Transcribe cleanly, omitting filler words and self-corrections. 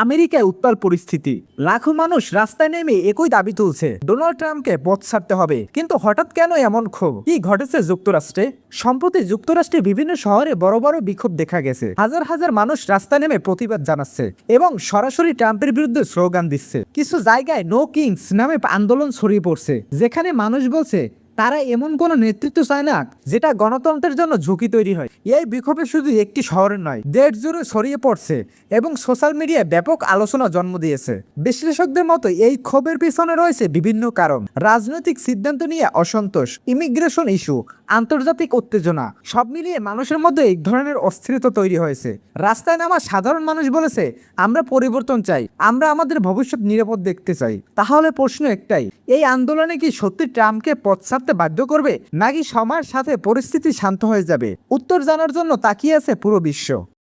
আমেরিকায় উত্তাল পরিস্থিতি। লাখো মানুষ রাস্তায় নেমে একই দাবি তুলছে, ডোনাল্ড ট্রাম্পকে পদ ছাড়তে হবে। কিন্তু হঠাৎ কেন এমন ক্ষোভ? কি ঘটেছে যুক্তরাষ্ট্রে? সম্প্রতি যুক্তরাষ্ট্রের বিভিন্ন শহরে বড় বড় বিক্ষোভ দেখা গেছে। হাজার হাজার মানুষ রাস্তায় নেমে প্রতিবাদ জানাচ্ছে এবং সরাসরি ট্রাম্পের বিরুদ্ধে স্লোগান দিচ্ছে। কিছু জায়গায় নো কিংস নামে আন্দোলন ছড়িয়ে পড়ছে, যেখানে মানুষ বলছে তারা এমন কোনো নেতৃত্ব চায় না যেটা গণতন্ত্রের জন্য ঝুঁকি তৈরি হয়। এই বিক্ষোভে শুধু একটি শহরের নয়, দেশ জুড়ে ছড়িয়ে পড়ছে এবং সোশ্যাল মিডিয়ায় ব্যাপক আলোচনা জন্ম দিয়েছে। বিশ্লেষকদের মতো এই ক্ষোভের পিছনে রয়েছে বিভিন্ন কারণ: রাজনৈতিক সিদ্ধান্ত নিয়ে অসন্তোষ, ইমিগ্রেশন ইস্যু, আন্তর্জাতিক উত্তেজনা। সব মিলিয়ে মানুষের মধ্যে এক ধরনের অস্থিরতা তৈরি হয়েছে। রাস্তায় নামা সাধারণ মানুষ বলেছে, আমরা পরিবর্তন চাই, আমরা আমাদের ভবিষ্যৎ নিরাপদ দেখতে চাই। তাহলে প্রশ্ন একটাই, এই আন্দোলনে কি সত্যি ট্রাম্পকে পদ ছাড়তে বাধ্য করবে, নাকি সময়ের সাথে পরিস্থিতি শান্ত হয়ে যাবে? উত্তর জানার জন্য তাকিয়ে আছে পুরো বিশ্ব।